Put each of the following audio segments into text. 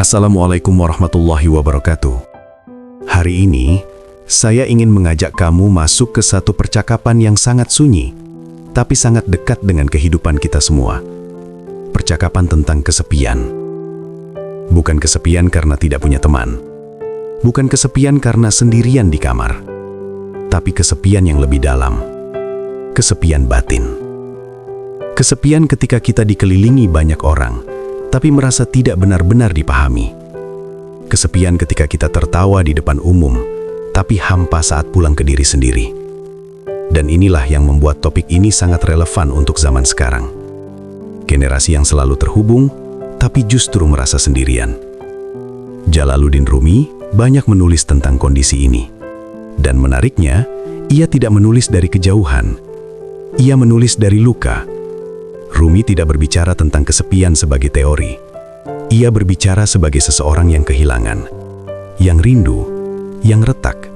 Assalamualaikum warahmatullahi wabarakatuh. Hari ini, saya ingin mengajak kamu masuk ke satu percakapan yang sangat sunyi, tapi sangat dekat dengan kehidupan kita semua. Percakapan tentang kesepian. Bukan kesepian karena tidak punya teman. Bukan kesepian karena sendirian di kamar. Tapi kesepian yang lebih dalam. Kesepian batin. Kesepian ketika kita dikelilingi banyak orang, tapi merasa tidak benar-benar dipahami. Kesepian ketika kita tertawa di depan umum, tapi hampa saat pulang ke diri sendiri. Dan inilah yang membuat topik ini sangat relevan untuk zaman sekarang. Generasi yang selalu terhubung, tapi justru merasa sendirian. Jalaluddin Rumi banyak menulis tentang kondisi ini. Dan menariknya, ia tidak menulis dari kejauhan. Ia menulis dari luka. Rumi tidak berbicara tentang kesepian sebagai teori. Ia berbicara sebagai seseorang yang kehilangan, yang rindu, yang retak,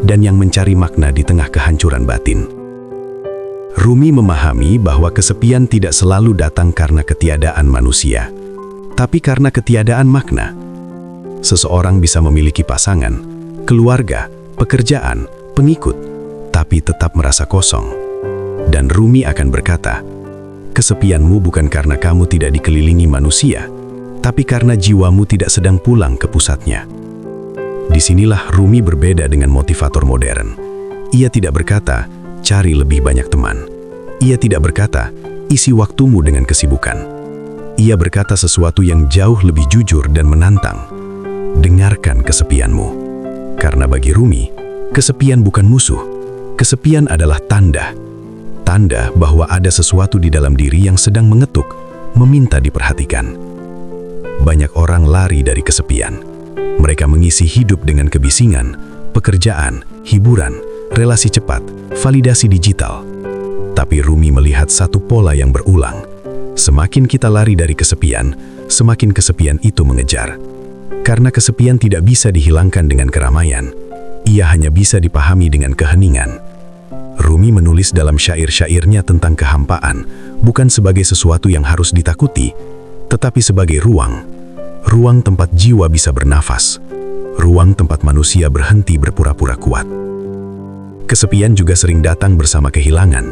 dan yang mencari makna di tengah kehancuran batin. Rumi memahami bahwa kesepian tidak selalu datang karena ketiadaan manusia, tapi karena ketiadaan makna. Seseorang bisa memiliki pasangan, keluarga, pekerjaan, pengikut, tapi tetap merasa kosong. Dan Rumi akan berkata, kesepianmu bukan karena kamu tidak dikelilingi manusia, tapi karena jiwamu tidak sedang pulang ke pusatnya. Disinilah Rumi berbeda dengan motivator modern. Ia tidak berkata, cari lebih banyak teman. Ia tidak berkata, isi waktumu dengan kesibukan. Ia berkata sesuatu yang jauh lebih jujur dan menantang. Dengarkan kesepianmu. Karena bagi Rumi, kesepian bukan musuh. Kesepian adalah tanda. Tanda bahwa ada sesuatu di dalam diri yang sedang mengetuk, meminta diperhatikan. Banyak orang lari dari kesepian. Mereka mengisi hidup dengan kebisingan, pekerjaan, hiburan, relasi cepat, validasi digital. Tapi Rumi melihat satu pola yang berulang. Semakin kita lari dari kesepian, semakin kesepian itu mengejar. Karena kesepian tidak bisa dihilangkan dengan keramaian. Ia hanya bisa dipahami dengan keheningan. Rumi menulis dalam syair-syairnya tentang kehampaan, bukan sebagai sesuatu yang harus ditakuti, tetapi sebagai ruang. Ruang tempat jiwa bisa bernafas. Ruang tempat manusia berhenti berpura-pura kuat. Kesepian juga sering datang bersama kehilangan.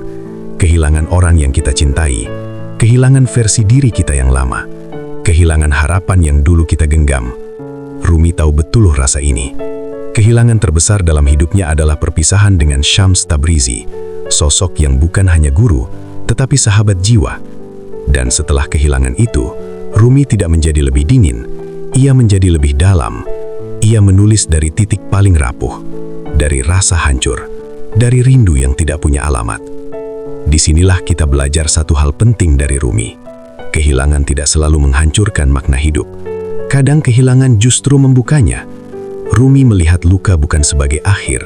Kehilangan orang yang kita cintai. Kehilangan versi diri kita yang lama. Kehilangan harapan yang dulu kita genggam. Rumi tahu betul rasa ini. Kehilangan terbesar dalam hidupnya adalah perpisahan dengan Syams Tabrizi, sosok yang bukan hanya guru, tetapi sahabat jiwa. Dan setelah kehilangan itu, Rumi tidak menjadi lebih dingin, ia menjadi lebih dalam. Ia menulis dari titik paling rapuh, dari rasa hancur, dari rindu yang tidak punya alamat. Disinilah kita belajar satu hal penting dari Rumi. Kehilangan tidak selalu menghancurkan makna hidup. Kadang kehilangan justru membukanya. Rumi melihat luka bukan sebagai akhir,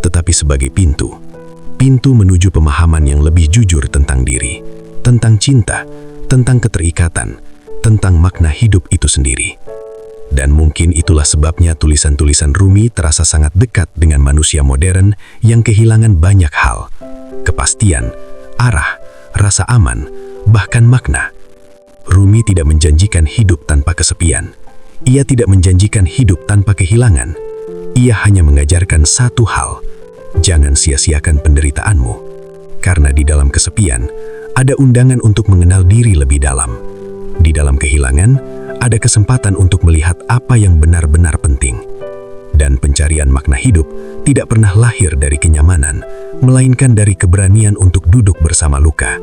tetapi sebagai pintu. Pintu menuju pemahaman yang lebih jujur tentang diri, tentang cinta, tentang keterikatan, tentang makna hidup itu sendiri. Dan mungkin itulah sebabnya tulisan-tulisan Rumi terasa sangat dekat dengan manusia modern yang kehilangan banyak hal. Kepastian, arah, rasa aman, bahkan makna. Rumi tidak menjanjikan hidup tanpa kesepian. Ia tidak menjanjikan hidup tanpa kehilangan. Ia hanya mengajarkan satu hal, jangan sia-siakan penderitaanmu. Karena di dalam kesepian, ada undangan untuk mengenal diri lebih dalam. Di dalam kehilangan, ada kesempatan untuk melihat apa yang benar-benar penting. Dan pencarian makna hidup tidak pernah lahir dari kenyamanan, melainkan dari keberanian untuk duduk bersama luka.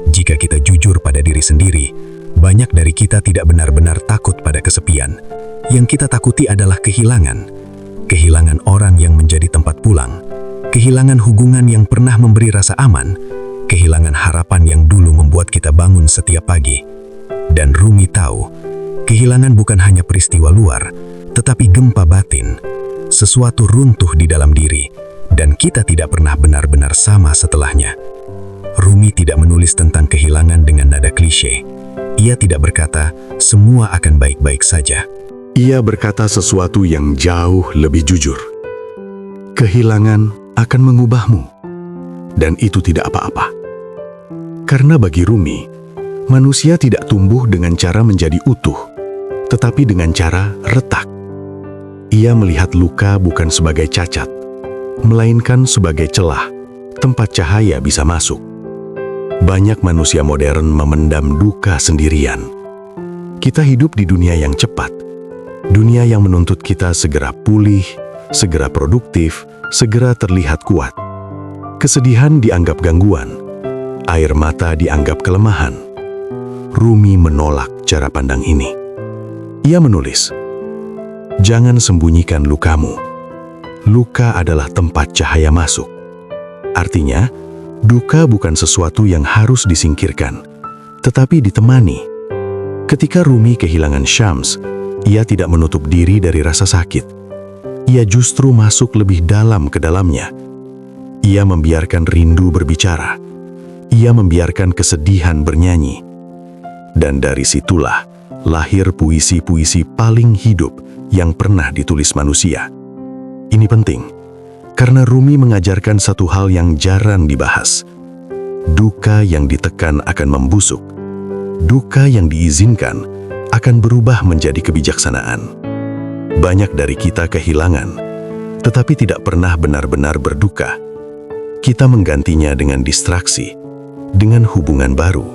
Jika kita jujur pada diri sendiri, banyak dari kita tidak benar-benar takut pada kesepian. Yang kita takuti adalah kehilangan. Kehilangan orang yang menjadi tempat pulang. Kehilangan hubungan yang pernah memberi rasa aman. Kehilangan harapan yang dulu membuat kita bangun setiap pagi. Dan Rumi tahu, kehilangan bukan hanya peristiwa luar, tetapi gempa batin. Sesuatu runtuh di dalam diri, dan kita tidak pernah benar-benar sama setelahnya. Rumi tidak menulis tentang kehilangan dengan nada klise. Ia tidak berkata, semua akan baik-baik saja. Ia berkata sesuatu yang jauh lebih jujur. Kehilangan akan mengubahmu, dan itu tidak apa-apa. Karena bagi Rumi, manusia tidak tumbuh dengan cara menjadi utuh, tetapi dengan cara retak. Ia melihat luka bukan sebagai cacat, melainkan sebagai celah, tempat cahaya bisa masuk. Banyak manusia modern memendam duka sendirian. Kita hidup di dunia yang cepat, dunia yang menuntut kita segera pulih, segera produktif, segera terlihat kuat. Kesedihan dianggap gangguan, air mata dianggap kelemahan. Rumi menolak cara pandang ini. Ia menulis, "Jangan sembunyikan lukamu. Luka adalah tempat cahaya masuk." Artinya, duka bukan sesuatu yang harus disingkirkan, tetapi ditemani. Ketika Rumi kehilangan Syams, ia tidak menutup diri dari rasa sakit. Ia justru masuk lebih dalam ke dalamnya. Ia membiarkan rindu berbicara. Ia membiarkan kesedihan bernyanyi. Dan dari situlah lahir puisi-puisi paling hidup yang pernah ditulis manusia. Ini penting, karena Rumi mengajarkan satu hal yang jarang dibahas. Duka yang ditekan akan membusuk. Duka yang diizinkan akan berubah menjadi kebijaksanaan. Banyak dari kita kehilangan, tetapi tidak pernah benar-benar berduka. Kita menggantinya dengan distraksi, dengan hubungan baru,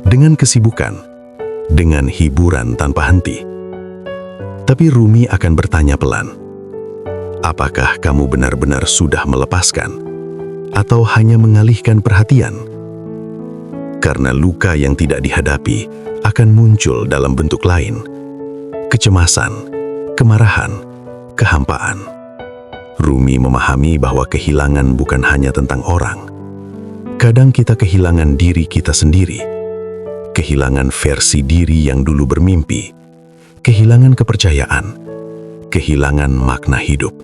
dengan kesibukan, dengan hiburan tanpa henti. Tapi Rumi akan bertanya pelan, apakah kamu benar-benar sudah melepaskan, atau hanya mengalihkan perhatian? Karena luka yang tidak dihadapi akan muncul dalam bentuk lain, kecemasan, kemarahan, kehampaan. Rumi memahami bahwa kehilangan bukan hanya tentang orang. Kadang kita kehilangan diri kita sendiri, kehilangan versi diri yang dulu bermimpi, kehilangan kepercayaan, kehilangan makna hidup.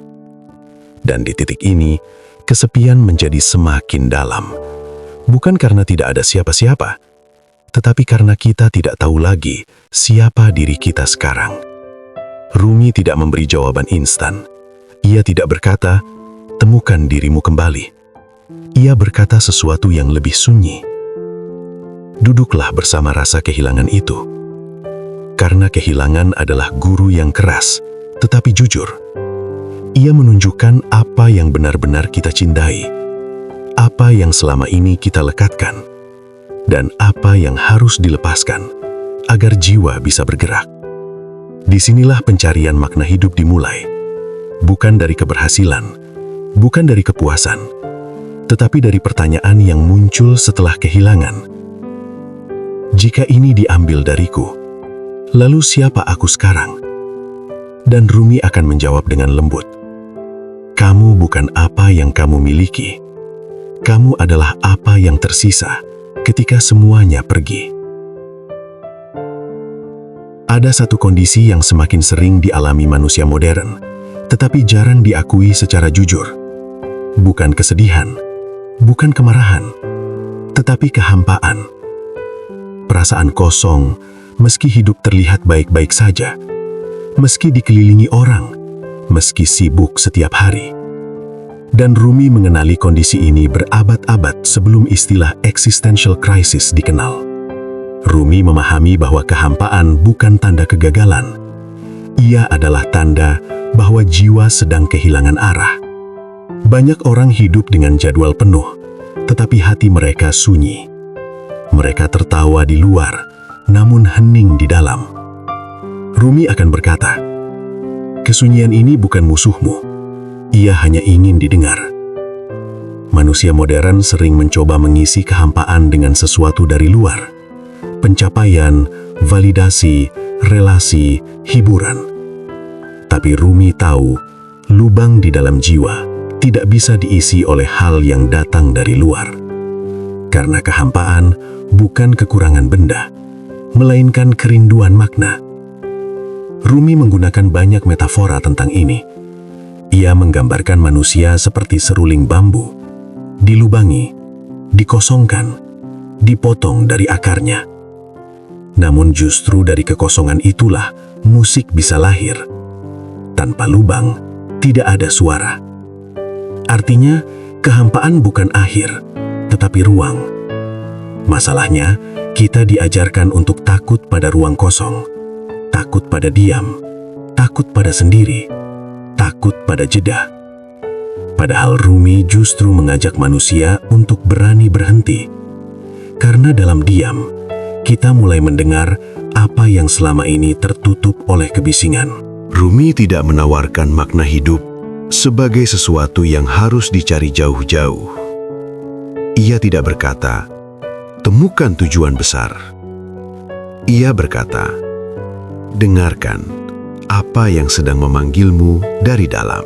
Dan di titik ini, kesepian menjadi semakin dalam. Bukan karena tidak ada siapa-siapa, tetapi karena kita tidak tahu lagi siapa diri kita sekarang. Rumi tidak memberi jawaban instan. Ia tidak berkata, "Temukan dirimu kembali." Ia berkata sesuatu yang lebih sunyi. Duduklah bersama rasa kehilangan itu. Karena kehilangan adalah guru yang keras, tetapi jujur. Ia menunjukkan apa yang benar-benar kita cintai, apa yang selama ini kita lekatkan, dan apa yang harus dilepaskan agar jiwa bisa bergerak. Disinilah pencarian makna hidup dimulai. Bukan dari keberhasilan, bukan dari kepuasan, tetapi dari pertanyaan yang muncul setelah kehilangan. Jika ini diambil dariku, lalu siapa aku sekarang? Dan Rumi akan menjawab dengan lembut, kamu bukan apa yang kamu miliki. Kamu adalah apa yang tersisa ketika semuanya pergi. Ada satu kondisi yang semakin sering dialami manusia modern, tetapi jarang diakui secara jujur. Bukan kesedihan, bukan kemarahan, tetapi kehampaan. Perasaan kosong, meski hidup terlihat baik-baik saja, meski dikelilingi orang, meski sibuk setiap hari. Dan Rumi mengenali kondisi ini berabad-abad sebelum istilah existential crisis dikenal. Rumi memahami bahwa kehampaan bukan tanda kegagalan. Ia adalah tanda bahwa jiwa sedang kehilangan arah. Banyak orang hidup dengan jadwal penuh, tetapi hati mereka sunyi. Mereka tertawa di luar, namun hening di dalam. Rumi akan berkata, kesunyian ini bukan musuhmu, ia hanya ingin didengar. Manusia modern sering mencoba mengisi kehampaan dengan sesuatu dari luar. Pencapaian, validasi, relasi, hiburan. Tapi Rumi tahu, lubang di dalam jiwa tidak bisa diisi oleh hal yang datang dari luar. Karena kehampaan bukan kekurangan benda, melainkan kerinduan makna. Rumi menggunakan banyak metafora tentang ini. Ia menggambarkan manusia seperti seruling bambu, dilubangi, dikosongkan, dipotong dari akarnya. Namun justru dari kekosongan itulah musik bisa lahir. Tanpa lubang, tidak ada suara. Artinya, kehampaan bukan akhir, tetapi ruang. Masalahnya, kita diajarkan untuk takut pada ruang kosong, takut pada diam, takut pada sendiri, takut pada jeda. Padahal Rumi justru mengajak manusia untuk berani berhenti. Karena dalam diam, kita mulai mendengar apa yang selama ini tertutup oleh kebisingan. Rumi tidak menawarkan makna hidup sebagai sesuatu yang harus dicari jauh-jauh. Ia tidak berkata, "Temukan tujuan besar." Ia berkata, "Dengarkan apa yang sedang memanggilmu dari dalam."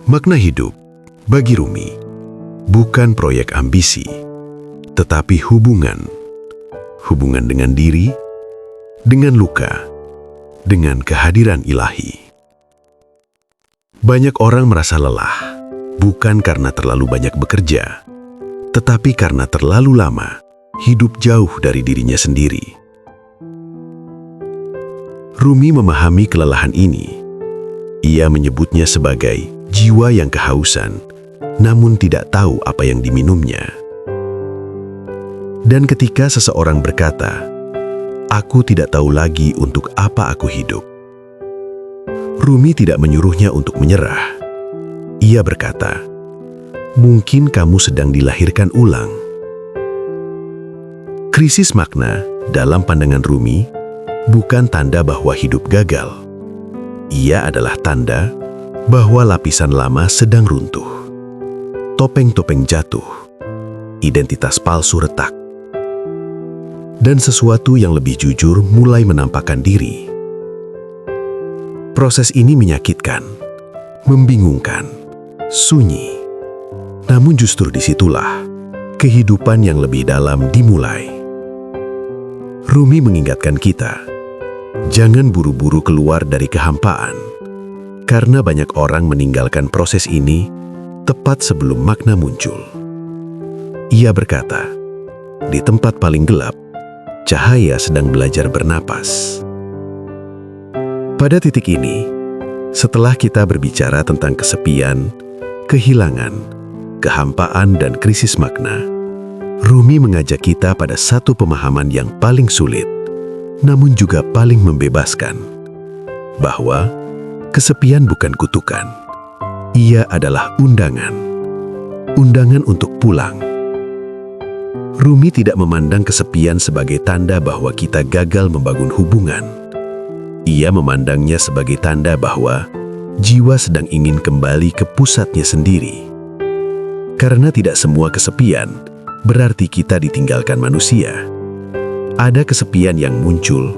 Makna hidup bagi Rumi bukan proyek ambisi, tetapi hubungan. Hubungan dengan diri, dengan luka, dengan kehadiran ilahi. Banyak orang merasa lelah, bukan karena terlalu banyak bekerja, tetapi karena terlalu lama hidup jauh dari dirinya sendiri. Rumi memahami kelelahan ini. Ia menyebutnya sebagai jiwa yang kehausan, namun tidak tahu apa yang diminumnya. Dan ketika seseorang berkata, "Aku tidak tahu lagi untuk apa aku hidup," Rumi tidak menyuruhnya untuk menyerah. Ia berkata, "Mungkin kamu sedang dilahirkan ulang." Krisis makna dalam pandangan Rumi bukan tanda bahwa hidup gagal. Ia adalah tanda bahwa lapisan lama sedang runtuh. Topeng-topeng jatuh, identitas palsu retak, dan sesuatu yang lebih jujur mulai menampakkan diri. Proses ini menyakitkan, membingungkan, sunyi. Namun justru disitulah kehidupan yang lebih dalam dimulai. Rumi mengingatkan kita, jangan buru-buru keluar dari kehampaan, karena banyak orang meninggalkan proses ini tepat sebelum makna muncul. Ia berkata, di tempat paling gelap, cahaya sedang belajar bernapas. Pada titik ini, setelah kita berbicara tentang kesepian, kehilangan, kehampaan, dan krisis makna, Rumi mengajak kita pada satu pemahaman yang paling sulit, namun juga paling membebaskan, bahwa kesepian bukan kutukan. Ia adalah undangan. Undangan untuk pulang. Rumi tidak memandang kesepian sebagai tanda bahwa kita gagal membangun hubungan. Ia memandangnya sebagai tanda bahwa jiwa sedang ingin kembali ke pusatnya sendiri. Karena tidak semua kesepian berarti kita ditinggalkan manusia. Ada kesepian yang muncul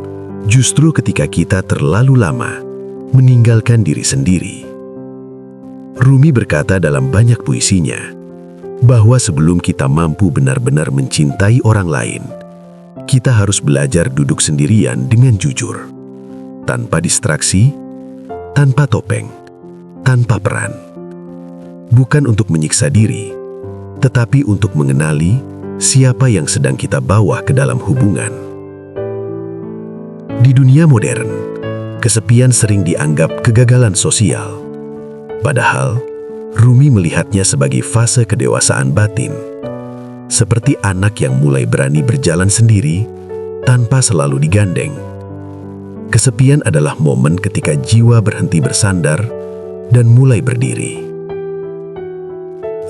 justru ketika kita terlalu lama meninggalkan diri sendiri. Rumi berkata dalam banyak puisinya bahwa sebelum kita mampu benar-benar mencintai orang lain, kita harus belajar duduk sendirian dengan jujur, tanpa distraksi, tanpa topeng, tanpa peran. Bukan untuk menyiksa diri, tetapi untuk mengenali siapa yang sedang kita bawa ke dalam hubungan. Di dunia modern, kesepian sering dianggap kegagalan sosial. Padahal, Rumi melihatnya sebagai fase kedewasaan batin. Seperti anak yang mulai berani berjalan sendiri tanpa selalu digandeng. Kesepian adalah momen ketika jiwa berhenti bersandar dan mulai berdiri.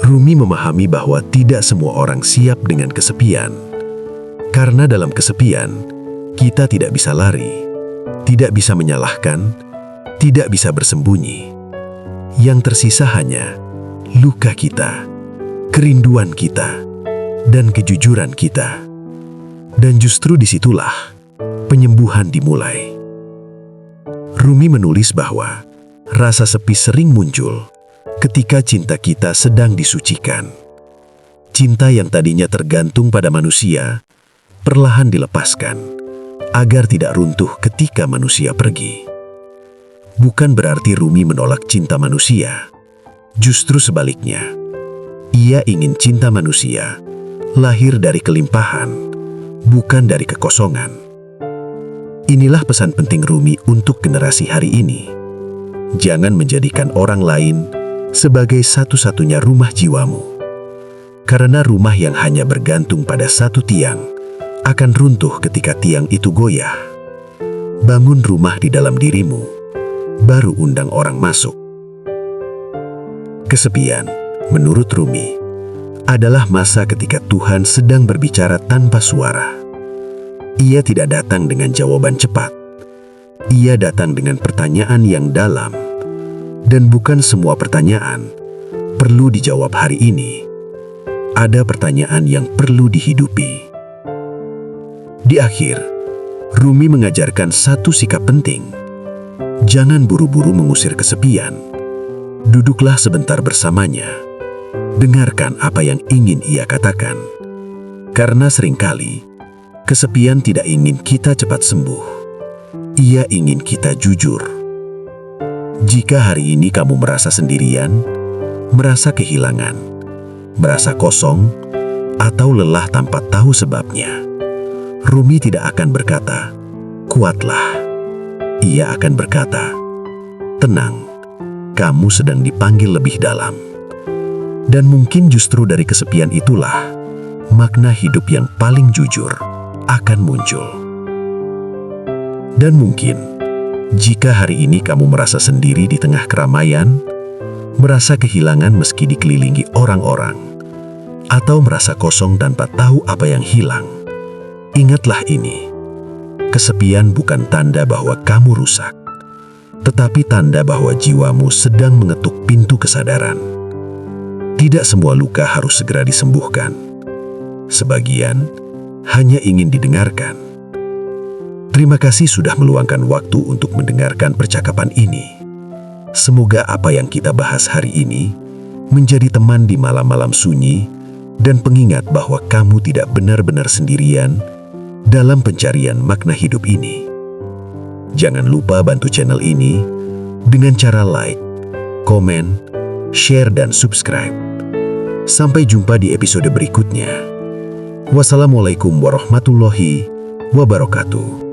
Rumi memahami bahwa tidak semua orang siap dengan kesepian. Karena dalam kesepian, kita tidak bisa lari, tidak bisa menyalahkan, tidak bisa bersembunyi. Yang tersisa hanya luka kita, kerinduan kita, dan kejujuran kita. Dan justru disitulah penyembuhan dimulai. Rumi menulis bahwa rasa sepi sering muncul ketika cinta kita sedang disucikan. Cinta yang tadinya tergantung pada manusia, perlahan dilepaskan, agar tidak runtuh ketika manusia pergi. Bukan berarti Rumi menolak cinta manusia, justru sebaliknya. Ia ingin cinta manusia lahir dari kelimpahan, bukan dari kekosongan. Inilah pesan penting Rumi untuk generasi hari ini. Jangan menjadikan orang lain sebagai satu-satunya rumah jiwamu. Karena rumah yang hanya bergantung pada satu tiang akan runtuh ketika tiang itu goyah. bangun rumah di dalam dirimu, baru undang orang masuk. Kesepian, menurut Rumi, adalah masa ketika Tuhan sedang berbicara tanpa suara. Ia tidak datang dengan jawaban cepat. Ia datang dengan pertanyaan yang dalam. Dan bukan semua pertanyaan perlu dijawab hari ini. Ada pertanyaan yang perlu dihidupi. Di akhir, Rumi mengajarkan satu sikap penting. Jangan buru-buru mengusir kesepian. Duduklah sebentar bersamanya. Dengarkan apa yang ingin ia katakan. Karena seringkali, kesepian tidak ingin kita cepat sembuh. Ia ingin kita jujur. Jika hari ini kamu merasa sendirian, merasa kehilangan, merasa kosong, atau lelah tanpa tahu sebabnya, Rumi tidak akan berkata, "Kuatlah." Ia akan berkata, "Tenang, kamu sedang dipanggil lebih dalam." Dan mungkin justru dari kesepian itulah makna hidup yang paling jujur akan muncul. Dan mungkin jika hari ini kamu merasa sendiri di tengah keramaian, merasa kehilangan meski dikelilingi orang-orang, atau merasa kosong tanpa tahu apa yang hilang, ingatlah ini. Kesepian bukan tanda bahwa kamu rusak, tetapi tanda bahwa jiwamu sedang mengetuk pintu kesadaran. Tidak semua luka harus segera disembuhkan. Sebagian hanya ingin didengarkan. Terima kasih sudah meluangkan waktu untuk mendengarkan percakapan ini. Semoga apa yang kita bahas hari ini menjadi teman di malam-malam sunyi dan pengingat bahwa kamu tidak benar-benar sendirian dalam pencarian makna hidup ini. Jangan lupa bantu channel ini dengan cara like, komen, share, dan subscribe. Sampai jumpa di episode berikutnya. Wassalamualaikum warahmatullahi wabarakatuh.